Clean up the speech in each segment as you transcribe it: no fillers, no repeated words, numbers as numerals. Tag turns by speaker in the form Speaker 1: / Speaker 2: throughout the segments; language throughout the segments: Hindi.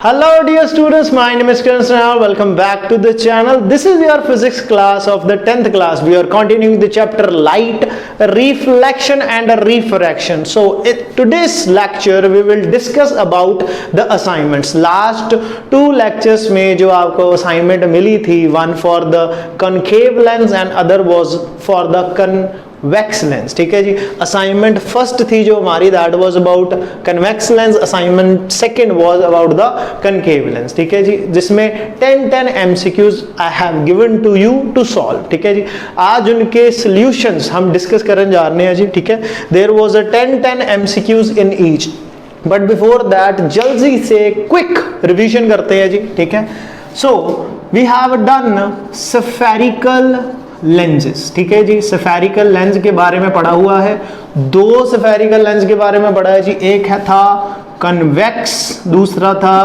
Speaker 1: Hello dear students, my name is Kiran Snehal. Welcome back to the channel. This is your physics class of the 10th class. We are continuing the chapter light, reflection and refraction. So today's lecture we will discuss about the assignments. Last two lectures में जो आपको assignment मिली थी, one for the concave lens and other was for the convex lens. ठीक है जी. असाइनमेंट फर्स्ट थी जो हमारी that was about convex lens, assignment second was about the concave lens. ठीक है जी, जिसमें 10 MCQs I have given to you to solve. ठीक है जी, आज उनके सॉल्यूशंस हम डिस्कस करने जा रहे हैं जी. ठीक है, there was a 10 MCQs in each, but before that जल्दी से क्विक रिवीजन करते हैं जी. ठीक है, so we have done spherical lenses. ठीक है जी, स्फेरिकल लेंस के बारे में पढ़ा हुआ है. दो स्फेरिकल लेंस के बारे में पढ़ा है जी. एक है था कन्वेक्स, दूसरा था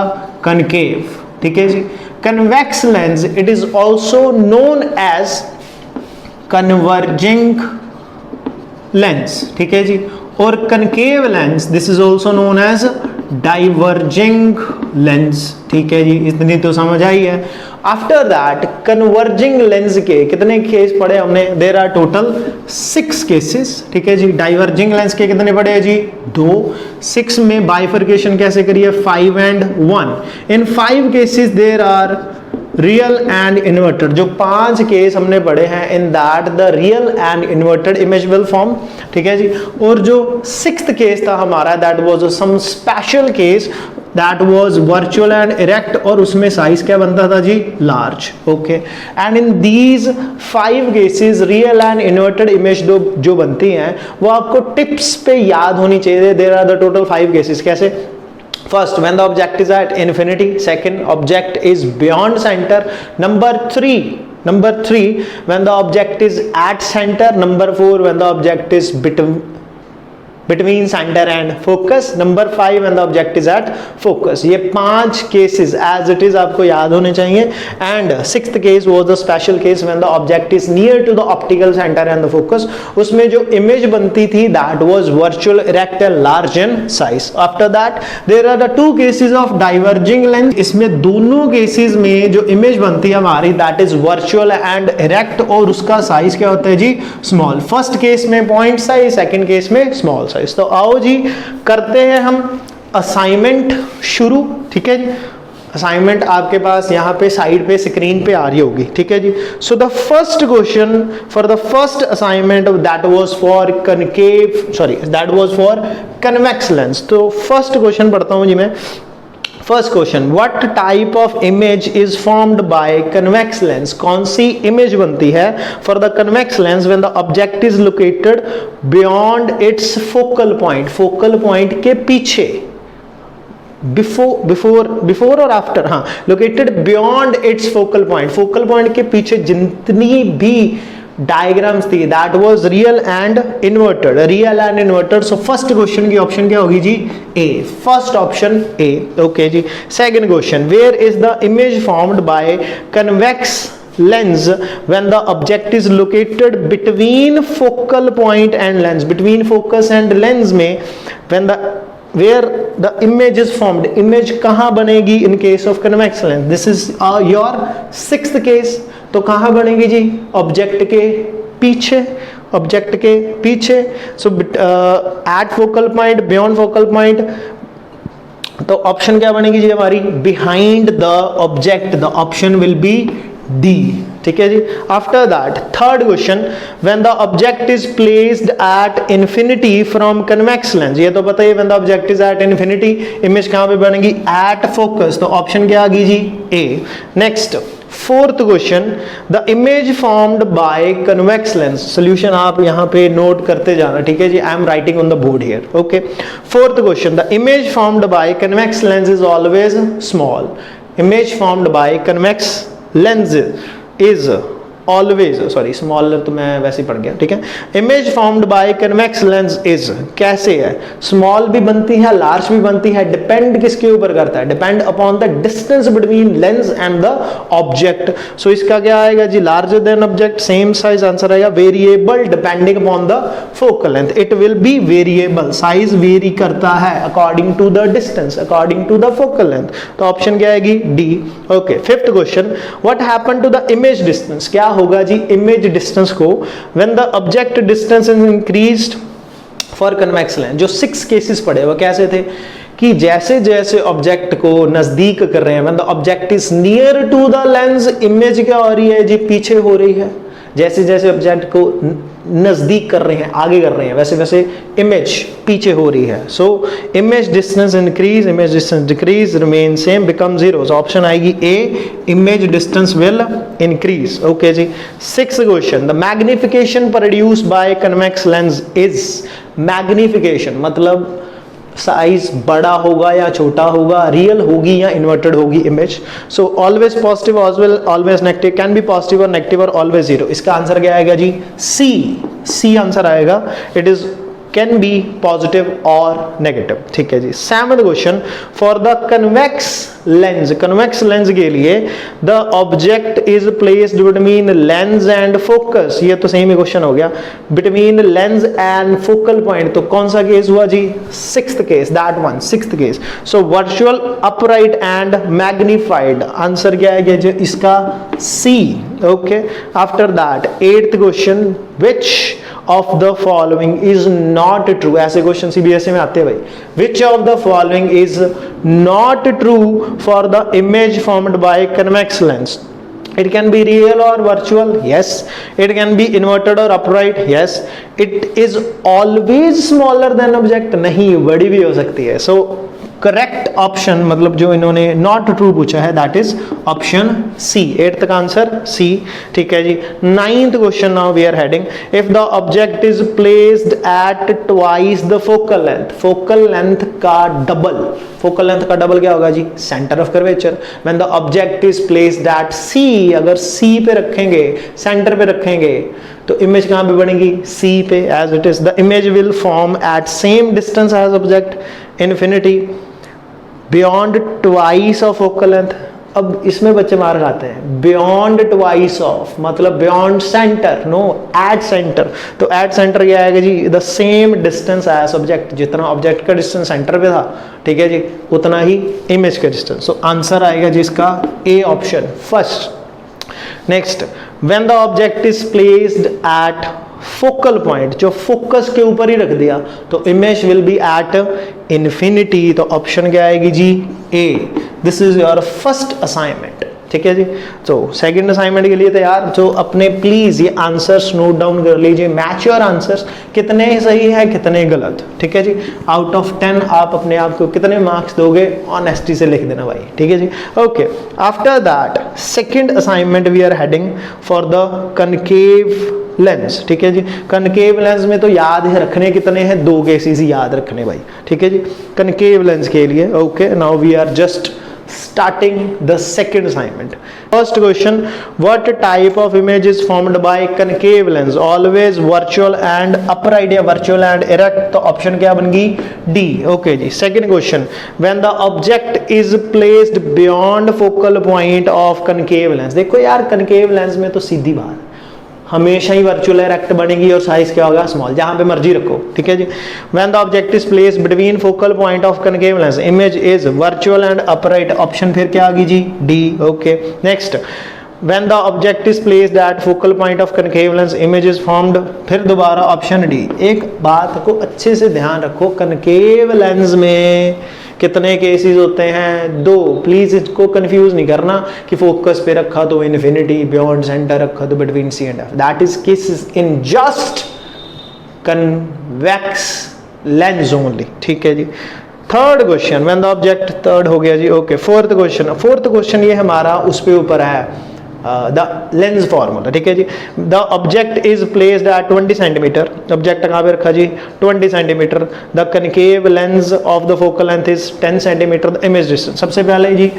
Speaker 1: कनकेव. ठीक है जी, convex lens it is also known as converging lens. ठीक है जी, और concave lens this is also known as diverging lens. ठीक है जी, इतनी तो समझ आई है. आफ्टर दैट कन्वर्जिंग लेंस के कितने केस पढ़े हमने? There are total 6 cases. ठीक है जी, डाइवर्जिंग लेंस के कितने पढ़े हैं जी? 2. 6 में बाइफर्केशन कैसे करिए? 5 and 1. In 5 cases there are real and inverted. जो 5 केस हमने पढ़े हैं in that the real and inverted image will form. ठीक है जी, और जो 6th केस था हमारा that was some special case that was virtual and erect, और उसमें साइज क्या बनता था जी? Large. Okay, and in these 5 cases real and inverted image जो बनती हैं वो आपको टिप्स पे याद होनी चाहिए. There are the total 5 cases. कैसे? First, when the object is at infinity. Second, object is beyond center. Number three, when the object is at center. Number 4, when the object is between center and focus. Number 5, when the object is at focus. ये 5 cases as it is आपको याद होने चाहिए. And 6th case was the special case when the object is near to the optical center and the focus. उसमें जो image बनती थी that was virtual, erect and large in size. After that there are the 2 cases of diverging lens. इसमें दोनों cases में जो image बनती है हमारी that is virtual and erect, और उसका size क्या होता है जी? Small. First case में point size, second case में small. तो आओ जी करते हैं हम असाइनमेंट शुरू. ठीक है जी, असाइनमेंट आपके पास यहाँ पे साइड पे स्क्रीन पे आ रही होगी. ठीक है जी, so the first question for the first assignment that was for convex lens. तो फर्स्ट क्वेश्चन पढ़ता हूँ जी मैं. First question, what type of image is formed by convex lens? कौन सी इमेज बनती है for the convex lens when the object is located beyond its focal point? Focal point के पीछे. बिफोर और आफ्टर? हाँ, located beyond its focal point. Focal point के पीछे जितनी भी डायग्राम्स थी that was real and inverted. Real and inverted. So first question की ऑप्शन क्या होगी जी? A. First option A. Okay जी. Second question, where is the image formed by convex lens when the object is located between focal point and lens? between focus and lens में when the where the image is formed, image कहाँ बनेगी in case of convex lens? this is your 6th case. तो कहाँ बनेगी जी? ऑब्जेक्ट के पीछे. ऑब्जेक्ट के पीछे. So at focal point, beyond focal point. तो ऑप्शन क्या बनेगी जी हमारी? Behind the object. The option will be D. ठीक है जी. After that third question, when the object is placed at infinity from convex lens. ये तो पता है when the object is at infinity image कहाँ पे बनेगी? At focus. तो ऑप्शन क्या आ गई जी? A. Next fourth question, the image formed by convex lens. Solution आप यहाँ पे नोट करते जाना. ठीक है जी, I am writing on the board here. Okay, fourth question, the image formed by convex lens is always small. Image formed by convex lens is always, sorry smaller तो मैं वैसे ही पढ़ गया, ठीक है। Image formed by convex lens is, कैसे है, स्मॉल भी बनती है लार्ज भी बनती है, डिपेंड किसके ऊपर करता है, depend upon the distance between lens and the object. So इसका क्या आएगा जी, larger than object, same size answer आएगा। Variable depending upon the focal length, it will be variable, size vary करता है according to the distance, according to the focal length. तो ऑप्शन क्या आएगी, D. Okay, fifth question, what happen to the image distance, क्या होगा जी इमेज डिस्टेंस को when the object distance is increased for convex lens. जो 6 केसेस पढ़े वो कैसे थे कि जैसे जैसे ऑब्जेक्ट को नजदीक कर रहे हैं, when the object is near to the lens, image क्या हो रही है जी, पीछे हो रही है। जैसे जैसे ऑब्जेक्ट को नजदीक कर रहे हैं, आगे कर रहे हैं, वैसे वैसे इमेज पीछे हो रही है। So image distance increase, image distance decrease, remain same, become zero. So option आएगी A, image distance will increase. Okay जी, 6th question, the magnification produce by convex lens is, magnification मतलब साइज बड़ा होगा या छोटा होगा, रियल होगी या इन्वर्टेड होगी image. So always positive, always negative, can be positive और नेगेटिव और ऑलवेज जीरो। इसका आंसर क्या आएगा जी, सी, सी आंसर आएगा। It is can be positive और नेगेटिव, ठीक है जी। 7th question, for the convex lens, convex lens के लिए the object is placed between lens and focus, ये तो सेम ही क्वेश्चन हो गया, between lens and focal point. तो कौन सा केस हुआ जी, 6th case, that one, 6th case. So virtual, upright and magnified, answer क्या है जी इसका, C. Okay, after that 8th question, which of the following is not true, ऐसे क्वेश्चन सीबीएसई में आते हैं भाई। Which of the following is not true for the image formed by convex lens, it can be real or virtual, yes, it can be inverted or upright, yes, it is always smaller than object, नहीं बड़ी भी हो सकती है। so करेक्ट ऑप्शन मतलब जो इन्होंने नॉट ट्रू पूछा है that is option C, 8th का आंसर सी, ठीक है जी। 9th question, now we are heading, if the object is placed at twice the focal length, focal length का डबल, फोकल लेंथ का डबल क्या होगा जी, centre of curvature. When the object is placed at C, अगर सी पे रखेंगे, सेंटर पे रखेंगे, तो इमेज कहां पे बनेगी, सी पे, as it is the image will form at same distance as object infinity beyond twice of focal length. अब इसमें बच्चे मार खाते हैं, बियॉन्ड ट्वाइस ऑफ मतलब beyond centre, no at centre. तो एट सेंटर क्या आएगा जी, the same distance as object, जितना ऑब्जेक्ट का डिस्टेंस सेंटर पे था, ठीक है जी, उतना ही इमेज का डिस्टेंस। सो आंसर आएगा जी इसका A option first. Next, when the object is placed at focal point, जो फोकस के ऊपर ही रख दिया, तो image will be at infinity. तो ऑप्शन क्या आएगी जी, A. This is your first assignment, ठीक है जी। तो सेकंड असाइनमेंट के लिए तैयार, जो अपने प्लीज ये आंसर्स नोट डाउन कर लीजिए, मैच योर आंसर्स, कितने सही है कितने गलत, ठीक है जी। आउट ऑफ 10 आप अपने आप को कितने मार्क्स दोगे, ऑनेस्टी से लिख देना भाई, ठीक है जी। Okay, after that second assignment we are heading for the concave lens, ठीक है जी। कनकेव लेंस में तो याद है रखने कितने हैं, 2 केसेस ही याद रखने भाई, ठीक है जी, कनकेव लेंस के लिए। Okay, now we are just starting the second assignment. First question, what type of image is formed by concave lens, always virtual and upright या virtual and erect, तो option क्या बन गई, D। okay ji. Second question, when the object is placed beyond focal point of concave lens, देखो यार concave lens में तो सीधी बात हमेशा ही वर्चुअल इरेक्ट बनेगी और साइज क्या होगा, स्मॉल, जहां पे मर्जी रखो, ठीक है जी। When the object is placed between focal point of concave lens, image is virtual and upright, option फिर क्या आ गई जी, D. Okay, next, when the object is placed at focal point of concave lens, image is formed, फिर दोबारा ऑप्शन डी। एक बात को अच्छे से ध्यान रखो, कनकेव लेंस में कितने केसेस होते हैं, 2। प्लीज इसको कंफ्यूज नहीं करना कि फोकस पे रखा तो इन्फिनिटी, बियॉन्ड सेंटर रखा तो between C and F, that is cases in just convex lens only, ठीक है जी। Third question, when the object, third हो गया जी। ओके, फोर्थ क्वेश्चन ये हमारा उस पे ऊपर है द लेंस फॉर्मूला, ठीक है जी। The object is placed at 20 centimetre, object कहाँ पे रखा जी, 20 centimetre. The concave lens of the focal length is 10 centimetre, the image distance. सबसे पहले जी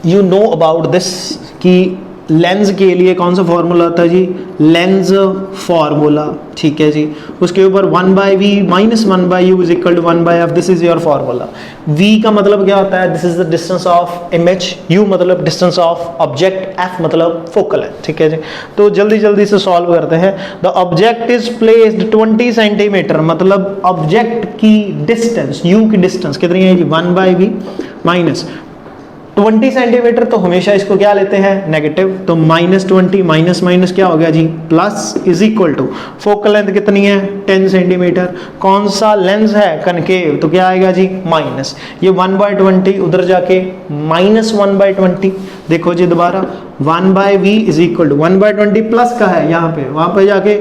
Speaker 1: यू नो अबाउट दिस कि लेंस के लिए कौन सा फॉर्मूला होता है जी, लेंस फॉर्मूला, ठीक है जी। उसके ऊपर 1/v minus 1/u is equal to 1/f, this is your formula. v का मतलब क्या होता है, this is the distance of image, u मतलब डिस्टेंस ऑफ ऑब्जेक्ट, f मतलब फोकल है, ठीक है जी। तो जल्दी जल्दी से सॉल्व करते हैं। The object is placed 20 centimetre, मतलब ऑब्जेक्ट की डिस्टेंस, u की डिस्टेंस कितनी है जी, 1/v माइनस 20 सेंटीमीटर, तो हमेशा इसको क्या लेते हैं, नेगेटिव, तो -20 माइनस माइनस क्या हो गया जी, plus, is equal to focal length कितनी है 10 सेंटीमीटर, कौन सा लेंस है, कनकेव, तो क्या आएगा जी माइनस, ये 1/20 उधर जाके -1/20, देखो जी दोबारा 1/v is equal to 1/20 plus का है यहाँ पे, वहां पे जाके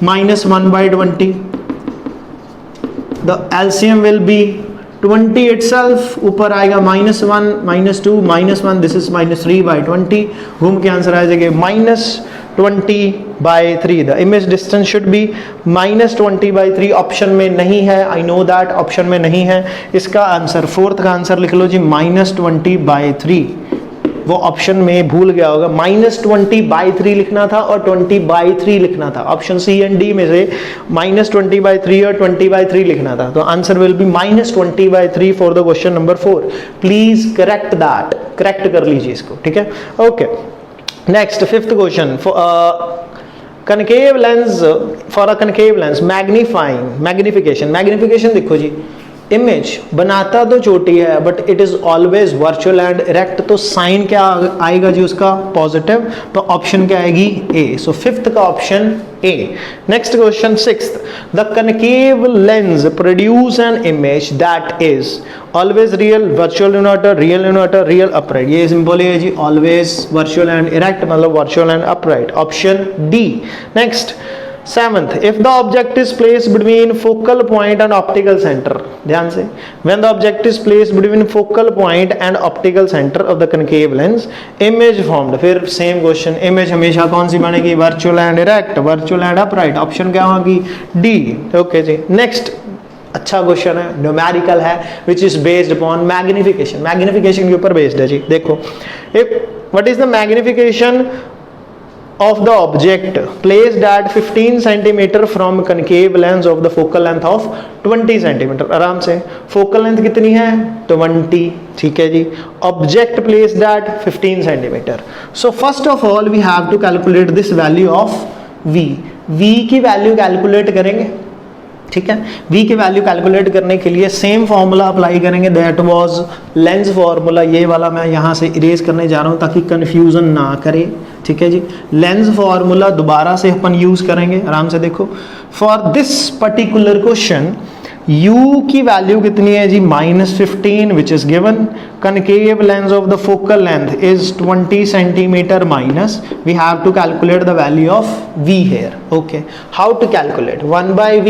Speaker 1: -1/20, the LCM will be 20 itself, ऊपर आएगा -1 -2 -1, दिस इज -3/20, घूम के आंसर आ जाएगा -20/3। The image distance should be -20/3, option में नहीं है, आई नो दैट ऑप्शन में नहीं है, इसका आंसर फोर्थ का आंसर लिख लो जी -20/3, वो ऑप्शन में भूल गया होगा, -20/3 लिखना था और 20/3 लिखना था, ऑप्शन सी एंड डी में से -20/3 और 20/3 लिखना था, तो answer will be -20/3 for the question number 4। Please correct that, correct कर लीजिए इसको, ठीक है, okay. Next 5th question, concave lens, for a concave lens magnification देखो जी, इमेज बनाता तो छोटी है but it is always virtual and erect, तो साइन क्या आएगा जी उसका, पॉजिटिव, तो ऑप्शन क्या आएगी ए, सो 5th का option A. Next question 6th, the concave lens produce an image that is always real, virtual inverter, real upright, ये सिंपल है जी, ऑलवेज वर्चुअल एंड इरेक्ट मतलब virtual and upright, option D. Next 7th, if the object is placed between focal point and optical center, ध्यान से, when the object is placed between focal point and optical center of the concave lens, image formed, फिर सेम क्वेश्चन, इमेज हमेशा कौन सी बनेगी, virtual and erect, virtual and upright, option क्या होगी, डी, ओके जी। नेक्स्ट अच्छा क्वेश्चन है, न्यूमेरिकल है, विच इज बेस्ड अपॉन मैग्निफिकेशन के ऊपर बेस्ड है जी। देखो, what is the magnification of the object placed at 15 centimeter from concave lens of the focal length of 20 centimeter, आराम से, focal length कितनी है 20, ठीक है जी, object placed at 15 centimeter, so first of all we have to calculate this value of v की वैल्यू कैलकुलेट करेंगे, ठीक है, v की वैल्यू कैलकुलेट करने के लिए सेम फॉर्मूला अप्लाई करेंगे, दैट वाज लेंस फॉर्मूला, ये वाला मैं यहाँ से इरेज करने जा रहा हूँ ताकि कंफ्यूजन ना करे, ठीक है जी। लेंस फॉर्मूला दोबारा से अपन यूज करेंगे, आराम से देखो, for this particular question u की वैल्यू कितनी है जी -15 which is given, concave lens of the focal length is 20 centimetre minus, we have to calculate the value of v here, okay, how to calculate 1/v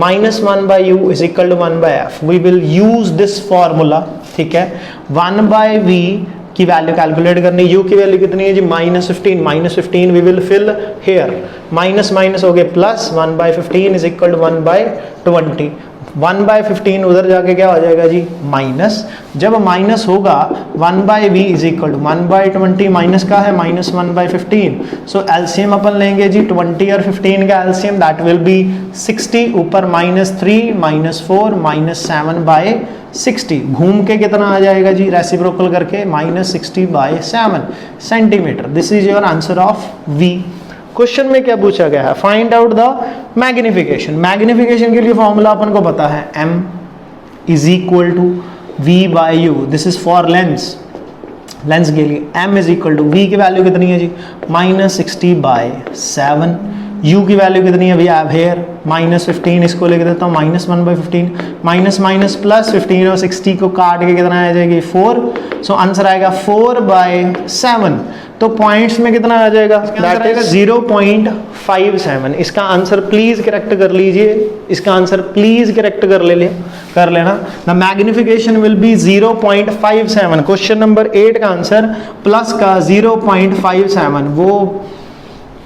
Speaker 1: minus 1/u is equal to 1/f, we will use this formula, ठीक है, 1/v की वैल्यू कैलकुलेट करनी, u की वैल्यू कितनी है जी -15 we will fill here, minus minus हो गए प्लस, 1/15 इज इक्वल टू 1/20, 1/15 उधर जाके क्या हो जाएगा जी माइनस, जब माइनस होगा 1/v is equal to 1/20 minus का है -1/15, सो एलसीएम अपन लेंगे जी 20 और 15 का एलसीएम, दैट विल बी 60, ऊपर -3 -4 -7/60, घूम के कितना आ जाएगा जी रेसिप्रोकल करके -60/7 centimetre, this is your answer of v। Question में क्या पूछा गया है, फाइंड आउट द मैग्निफिकेशन के लिए फॉर्मूला अपन को पता है, m is equal to v/u, this is for lens के लिए m is equal to v की वैल्यू कितनी है जी -60/7, u की वैल्यू कितनी है, वी हैव हियर -15, इसको लेके देता हूँ -1/15, माइनस माइनस प्लस 15 और 60 को काट के कितना आ जाएगी 4, सो आंसर आएगा 4/7, तो पॉइंट्स में कितना आ जाएगा, दैट इज 0.57, इसका आंसर प्लीज करेक्ट कर लीजिए, इसका आंसर प्लीज करेक्ट कर लेना, the magnification will be 0.57, question number 8 का आंसर प्लस का 0.57, वो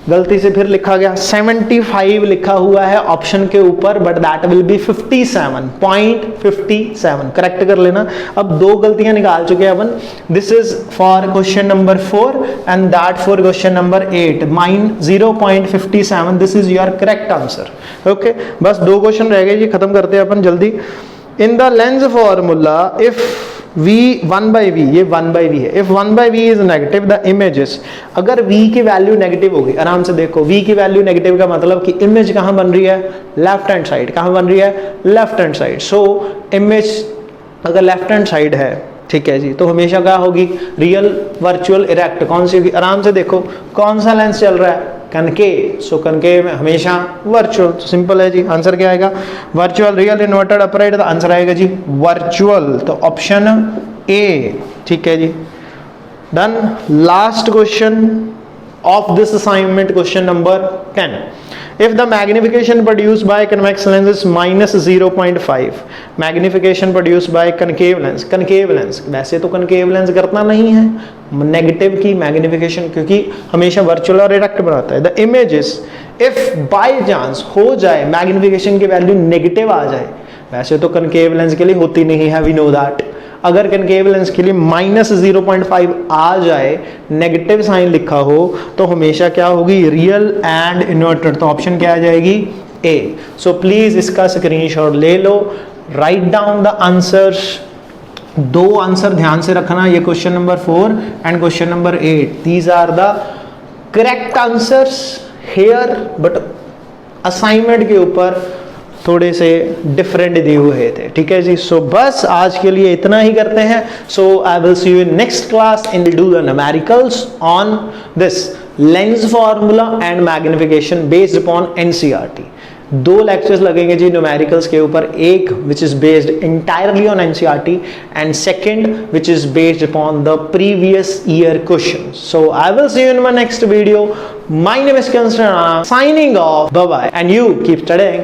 Speaker 1: गलती से फिर लिखा गया 75 लिखा हुआ है ऑप्शन के ऊपर, but that will be 57.57, correct कर लेना। अब दो गलतियां निकाल चुके हैं अपन, this is for question number 4 and that for question number 8, minus 0.57, this is your correct answer. Okay, बस दो क्वेश्चन रह गए जी, खत्म करते हैं अपन जल्दी। In the lens formula if v 1/v, ये 1/v है, if 1/v is negative the images, अगर v की वैल्यू नेगेटिव होगी, आराम से देखो v की वैल्यू नेगेटिव का मतलब कि इमेज कहां बन रही है, लेफ्ट हैंड साइड। कहां बन रही है, left hand side. So image अगर लेफ्ट हैंड साइड है, ठीक है जी, तो हमेशा क्या होगी, रियल, वर्चुअल, इरेक्ट, कौन सी होगी, आराम से देखो कौन सा लेंस चल रहा है, कनकेव। सो कनकेव में हमेशा वर्चुअल, तो सिंपल है जी, आंसर क्या आएगा, वर्चुअल, रियल, इन्वर्टेड, अपराइट, तो आंसर आएगा जी वर्चुअल, तो ऑप्शन ए, ठीक है जी। Done. Last question of this assignment, question number 10, if the magnification produced by convex lens is minus 0.5, magnification produced by concave lens, concave lens वैसे तो concave lens करता नहीं है नेगेटिव की मैग्निफिकेशन, क्योंकि हमेशा वर्चुअल और इरेक्ट बनाता है। The images if by chance हो जाए मैग्निफिकेशन की वैल्यू नेगेटिव आ जाए, वैसे तो concave lens के लिए होती नहीं है, वी नो दैट, अगर कनकेव लेंस के लिए माइनस 0.5 आ जाए, नेगेटिव साइन लिखा हो, तो हमेशा क्या होगी, रियल एंड इन्वर्टेड, तो ऑप्शन क्या आ जाएगी, ए। सो प्लीज इसका स्क्रीनशॉट ले लो, राइट डाउन द आंसर्स। दो आंसर ध्यान से रखना, ये question number 4 and question number 8, these are the correct answers here, but assignment के ऊपर थोड़े से डिफरेंट दिए हुए थे, ठीक है जी। सो बस आज के लिए इतना ही करते हैं। So I will see you in next class and do the numericals on this lens formula and magnification based upon NCERT. दो लेक्चर्स लगेंगे जी न्यूमेरिकल्स के ऊपर, एक which is based entirely on NCERT and second which is based upon the previous year question. So I will see you in my next video. My name is constant, signing off, bye bye, and you keep studying.